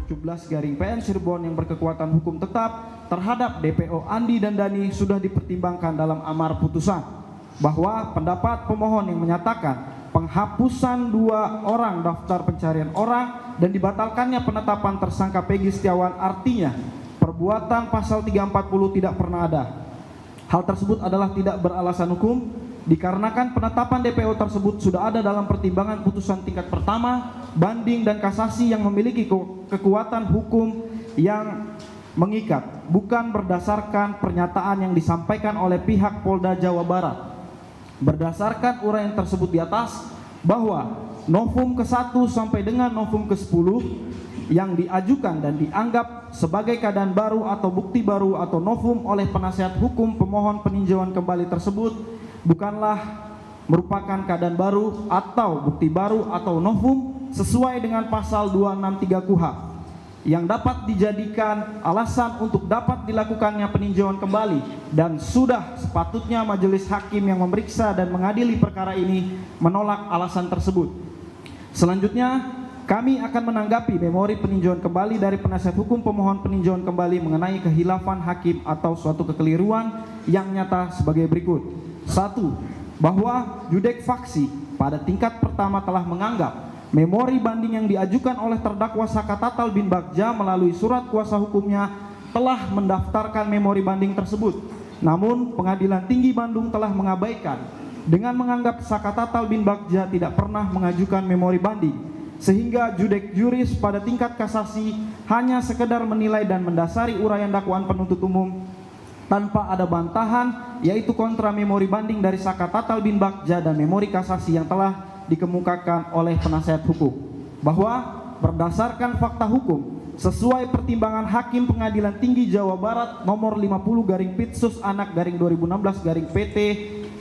17/PN Cirebon yang berkekuatan hukum tetap terhadap DPO Andi dan Dani sudah dipertimbangkan dalam amar putusan, bahwa pendapat pemohon yang menyatakan penghapusan 2 orang daftar pencarian orang dan dibatalkannya penetapan tersangka Peggy Setiawan artinya perbuatan pasal 340 tidak pernah ada. Hal tersebut adalah tidak beralasan hukum dikarenakan penetapan DPO tersebut sudah ada dalam pertimbangan putusan tingkat pertama, banding dan kasasi yang memiliki kekuatan hukum yang mengikat, bukan berdasarkan pernyataan yang disampaikan oleh pihak Polda Jawa Barat. Berdasarkan uraian tersebut di atas, bahwa novum ke-1 sampai dengan novum ke-10 yang diajukan dan dianggap sebagai keadaan baru atau bukti baru atau novum oleh penasihat hukum pemohon peninjauan kembali tersebut bukanlah merupakan keadaan baru atau bukti baru atau novum sesuai dengan pasal 263 KUHP yang dapat dijadikan alasan untuk dapat dilakukannya peninjauan kembali, dan sudah sepatutnya majelis hakim yang memeriksa dan mengadili perkara ini menolak alasan tersebut. Selanjutnya, kami akan menanggapi memori peninjauan kembali dari penasihat hukum pemohon peninjauan kembali mengenai kehilafan hakim atau suatu kekeliruan yang nyata sebagai berikut. 1. Bahwa judek faksi pada tingkat pertama telah menganggap memori banding yang diajukan oleh terdakwa Saka Tatal bin Bagja melalui surat kuasa hukumnya telah mendaftarkan memori banding tersebut. Namun Pengadilan Tinggi Bandung telah mengabaikan dengan menganggap Saka Tatal bin Bagja tidak pernah mengajukan memori banding, sehingga judek juris pada tingkat kasasi hanya sekedar menilai dan mendasari uraian dakwaan penuntut umum tanpa ada bantahan, yaitu kontra memori banding dari Saka Tatal bin Bagja dan memori kasasi yang telah dikemukakan oleh penasihat hukum, bahwa berdasarkan fakta hukum sesuai pertimbangan Hakim Pengadilan Tinggi Jawa Barat nomor 50/Pitsus/2016/PT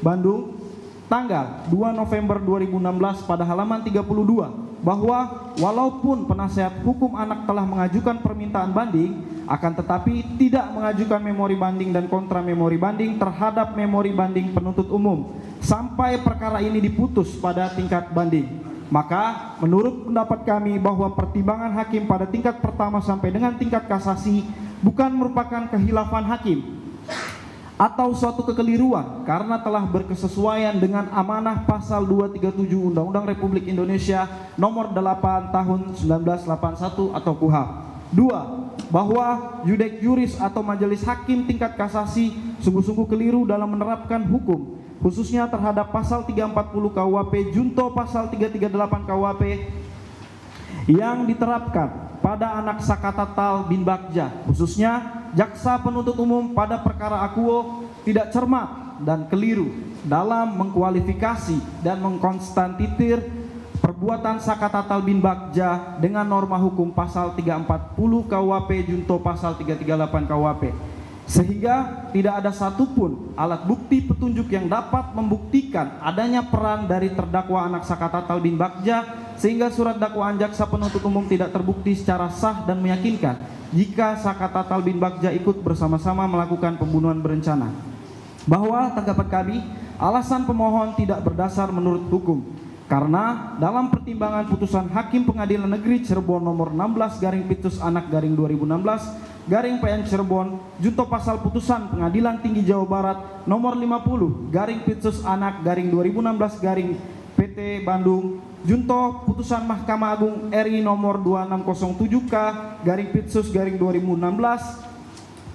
Bandung tanggal 2 November 2016 pada halaman 32, bahwa walaupun penasihat hukum anak telah mengajukan permintaan banding, akan tetapi tidak mengajukan memori banding dan kontra memori banding terhadap memori banding penuntut umum sampai perkara ini diputus pada tingkat banding. Maka menurut pendapat kami bahwa pertimbangan hakim pada tingkat pertama sampai dengan tingkat kasasi bukan merupakan kehilafan hakim atau suatu kekeliruan, karena telah berkesesuaian dengan amanah pasal 237 Undang-Undang Republik Indonesia nomor 8 tahun 1981 atau KUHP. 2. Bahwa judek juris atau majelis hakim tingkat kasasi sungguh-sungguh keliru dalam menerapkan hukum, khususnya terhadap pasal 340 KUHP junto pasal 338 KUHP yang diterapkan pada anak Saka Tatal bin Bagja, khususnya jaksa penuntut umum pada perkara akuo tidak cermat dan keliru dalam mengkualifikasi dan mengkonstantitir perbuatan Saka Tatal bin Bagja dengan norma hukum pasal 340 KUHP junto pasal 338 KUHP, sehingga tidak ada satupun alat bukti petunjuk yang dapat membuktikan adanya peran dari terdakwa anak Saka Tatal bin Bagja, sehingga surat dakwaan jaksa penuntut umum tidak terbukti secara sah dan meyakinkan jika Saka Tatal bin Bagja ikut bersama-sama melakukan pembunuhan berencana. Bahwa tanggapan kami, alasan pemohon tidak berdasar menurut hukum, karena dalam pertimbangan putusan Hakim Pengadilan Negeri Cirebon nomor 16/Pitsus/2016/PN Cirebon junto pasal putusan Pengadilan Tinggi Jawa Barat nomor 50/Pitsus/2016/PT Bandung junto putusan Mahkamah Agung RI nomor 2607K/Pitsus/2016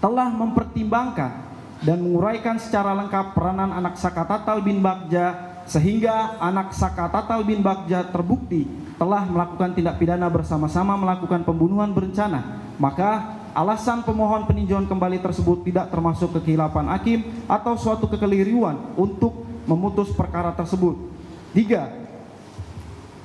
telah mempertimbangkan dan menguraikan secara lengkap peranan anak Saka Tatal bin Bagja, sehingga anak Saka Tatal bin Bagja terbukti telah melakukan tindak pidana bersama-sama melakukan pembunuhan berencana. Maka alasan pemohon peninjauan kembali tersebut tidak termasuk kehilafan hakim atau suatu kekeliruan untuk memutus perkara tersebut. 3.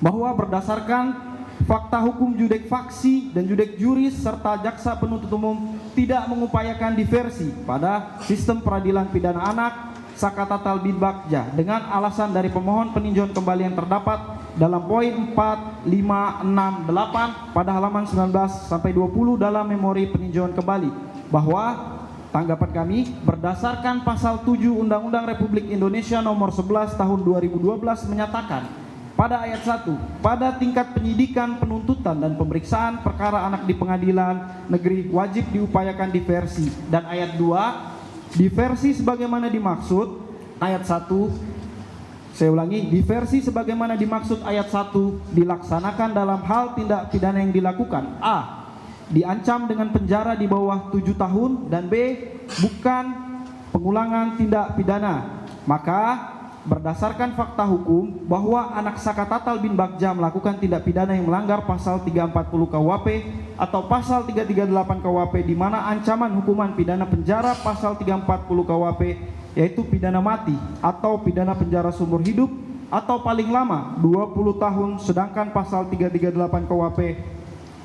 Bahwa berdasarkan fakta hukum judek faksi dan judek juris serta jaksa penuntut umum tidak mengupayakan diversi pada sistem peradilan pidana anak Saka Tatal bin Bagja dengan alasan dari pemohon peninjauan kembali yang terdapat dalam poin 4, 5, 6, 8 pada halaman 19 sampai 20 dalam memori peninjauan kembali, bahwa tanggapan kami berdasarkan pasal 7 Undang-Undang Republik Indonesia nomor 11 tahun 2012 menyatakan pada ayat 1, pada tingkat penyidikan, penuntutan, dan pemeriksaan perkara anak di pengadilan negeri wajib diupayakan diversi. Dan ayat 2, diversi sebagaimana dimaksud ayat 1, saya ulangi, diversi sebagaimana dimaksud ayat 1 dilaksanakan dalam hal tindak pidana yang dilakukan: A, diancam dengan penjara di bawah 7 tahun, dan B, bukan pengulangan tindak pidana. Maka berdasarkan fakta hukum bahwa anak Saka Tatal bin Bagja melakukan tindak pidana yang melanggar pasal 340 KUHP atau pasal 338 KUHP, di mana ancaman hukuman pidana penjara pasal 340 KUHP yaitu pidana mati atau pidana penjara seumur hidup atau paling lama 20 tahun, sedangkan pasal 338 KUHP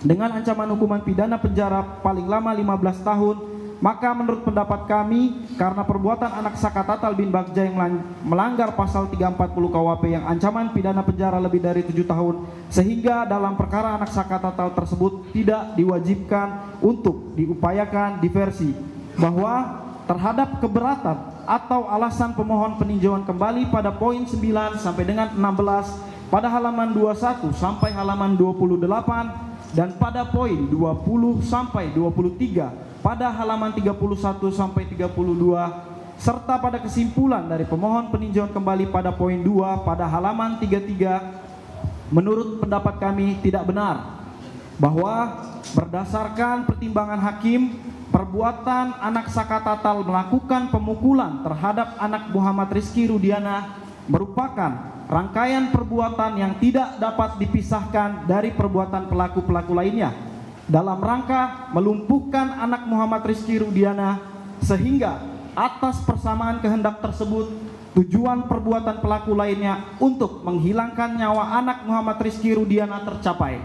dengan ancaman hukuman pidana penjara paling lama 15 tahun. Maka menurut pendapat kami, karena perbuatan anak Saka Tatal bin Bagja yang melanggar pasal 340 KUHP yang ancaman pidana penjara lebih dari 7 tahun, sehingga dalam perkara anak Saka Tatal tersebut tidak diwajibkan untuk diupayakan diversi. Bahwa terhadap keberatan atau alasan pemohon peninjauan kembali pada poin 9 sampai dengan 16 pada halaman 21 sampai halaman 28, dan pada poin 20 sampai 23 pada halaman 31 sampai 32, serta pada kesimpulan dari pemohon peninjauan kembali pada poin 2 pada halaman 33, menurut pendapat kami tidak benar bahwa berdasarkan pertimbangan hakim, perbuatan anak Saka Tatal melakukan pemukulan terhadap anak Muhammad Rizky Rudiana merupakan rangkaian perbuatan yang tidak dapat dipisahkan dari perbuatan pelaku-pelaku lainnya dalam rangka melumpuhkan anak Muhammad Rizky Rudiana, sehingga atas persamaan kehendak tersebut tujuan perbuatan pelaku lainnya untuk menghilangkan nyawa anak Muhammad Rizky Rudiana tercapai.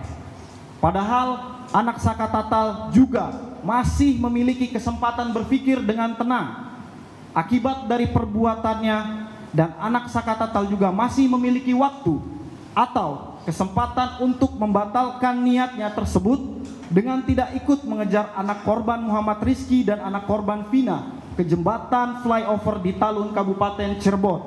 Padahal anak Saka Tatal juga masih memiliki kesempatan berpikir dengan tenang akibat dari perbuatannya, dan anak Saka Tatal juga masih memiliki waktu atau kesempatan untuk membatalkan niatnya tersebut dengan tidak ikut mengejar anak korban Muhammad Rizky dan anak korban Vina ke jembatan flyover di Talun, Kabupaten Cirebon.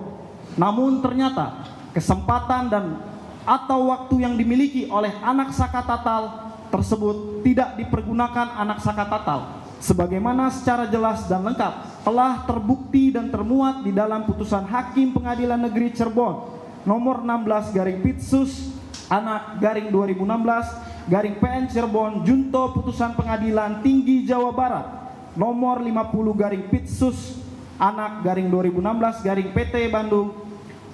Namun ternyata kesempatan dan atau waktu yang dimiliki oleh anak Saka Tatal tersebut tidak dipergunakan anak Saka Tatal, sebagaimana secara jelas dan lengkap telah terbukti dan termuat di dalam putusan Hakim Pengadilan Negeri Cirebon nomor 16/Pits/2016/PN Cirebon Junto Putusan Pengadilan Tinggi Jawa Barat nomor 50/Pits/2016/PT Bandung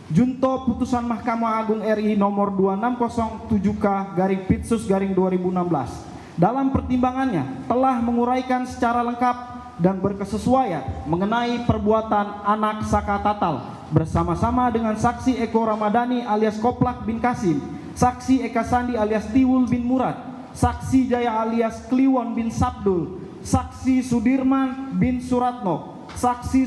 Junto Putusan Mahkamah Agung RI nomor 2607K/Pits/2016 dalam pertimbangannya telah menguraikan secara lengkap dan berkesesuaian mengenai perbuatan anak Saka Tatal bersama-sama dengan saksi Eko Ramadhani alias Koplak bin Kasim, saksi Eka Sandi alias Tiwul bin Murad, saksi Jaya alias Kliwon bin Sabdul, saksi Sudirman bin Suratno, saksi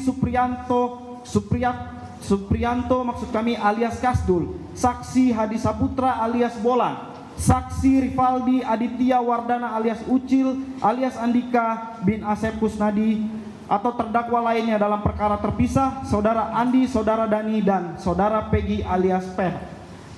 Suprianto maksud kami alias Kasdul, saksi Hadi Saputra alias Bolan, saksi Rivaldi Aditya Wardana alias Ucil alias Andika bin Asep Kusnadi atau terdakwa lainnya dalam perkara terpisah saudara Andi, saudara Dani, dan saudara Peggy alias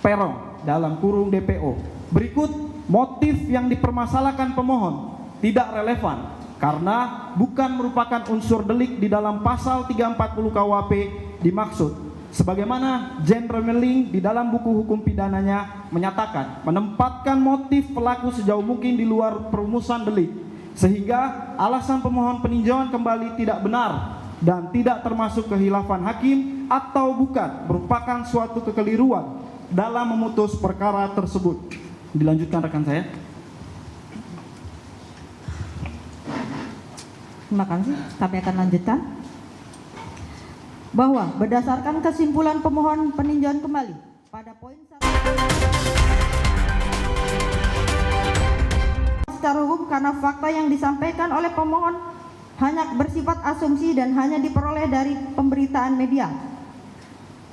Perong dalam kurung DPO. Berikut motif yang dipermasalahkan pemohon tidak relevan karena bukan merupakan unsur delik di dalam pasal 340 KUHP dimaksud, sebagaimana Jen Remeling di dalam buku hukum pidananya menyatakan menempatkan motif pelaku sejauh mungkin di luar perumusan delik, sehingga alasan pemohon peninjauan kembali tidak benar dan tidak termasuk kehilafan hakim atau bukan merupakan suatu kekeliruan dalam memutus perkara tersebut. Dilanjutkan rekan saya. Terima kasih. Kami akan lanjutkan. Bahwa berdasarkan kesimpulan pemohon peninjauan kembali pada poin 1 secara hukum, karena fakta yang disampaikan oleh pemohon hanya bersifat asumsi dan hanya diperoleh dari pemberitaan media,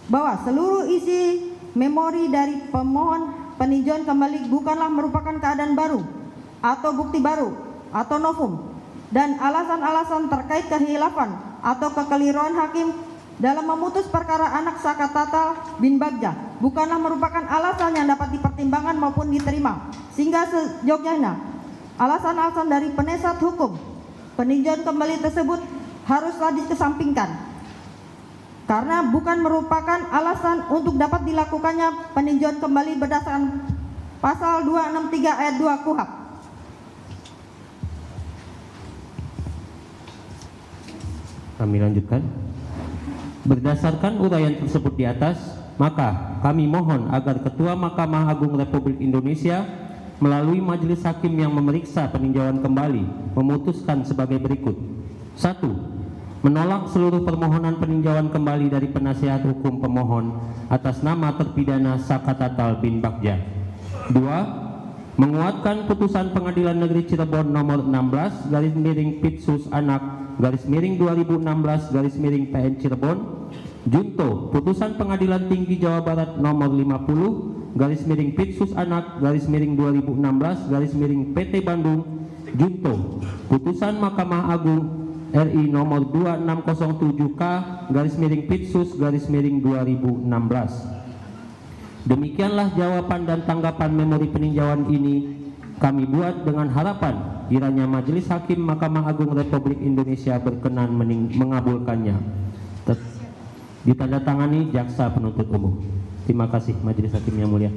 bahwa seluruh isi memori dari pemohon peninjauan kembali bukanlah merupakan keadaan baru atau bukti baru atau novum, dan alasan-alasan terkait kehilafan atau kekeliruan hakim dalam memutus perkara anak Saka Tatal bin Bagja bukanlah merupakan alasan yang dapat dipertimbangkan maupun diterima, sehingga seyogyanya alasan-alasan dari penasihat hukum peninjauan kembali tersebut haruslah dikesampingkan karena bukan merupakan alasan untuk dapat dilakukannya peninjauan kembali berdasarkan pasal 263 ayat 2 KUHP. Kami lanjutkan. Berdasarkan uraian tersebut di atas, maka kami mohon agar Ketua Mahkamah Agung Republik Indonesia melalui majelis hakim yang memeriksa peninjauan kembali memutuskan sebagai berikut. 1. Menolak seluruh permohonan peninjauan kembali dari penasihat hukum pemohon atas nama terpidana Saka Tatal bin Bagja. 2. Menguatkan putusan Pengadilan Negeri Cirebon nomor 16/Pitsus Anak /2016/PN Cirebon junto putusan Pengadilan Tinggi Jawa Barat nomor 50/Pitsus Anak /2016/PT Bandung junto putusan Mahkamah Agung RI nomor 2607K/Pitsus/2016. Demikianlah jawaban dan tanggapan memori peninjauan ini kami buat dengan harapan kiranya Majelis Hakim Mahkamah Agung Republik Indonesia berkenan mengabulkannya. Ditandatangani Jaksa Penuntut Umum. Terima kasih Majelis Hakim yang mulia.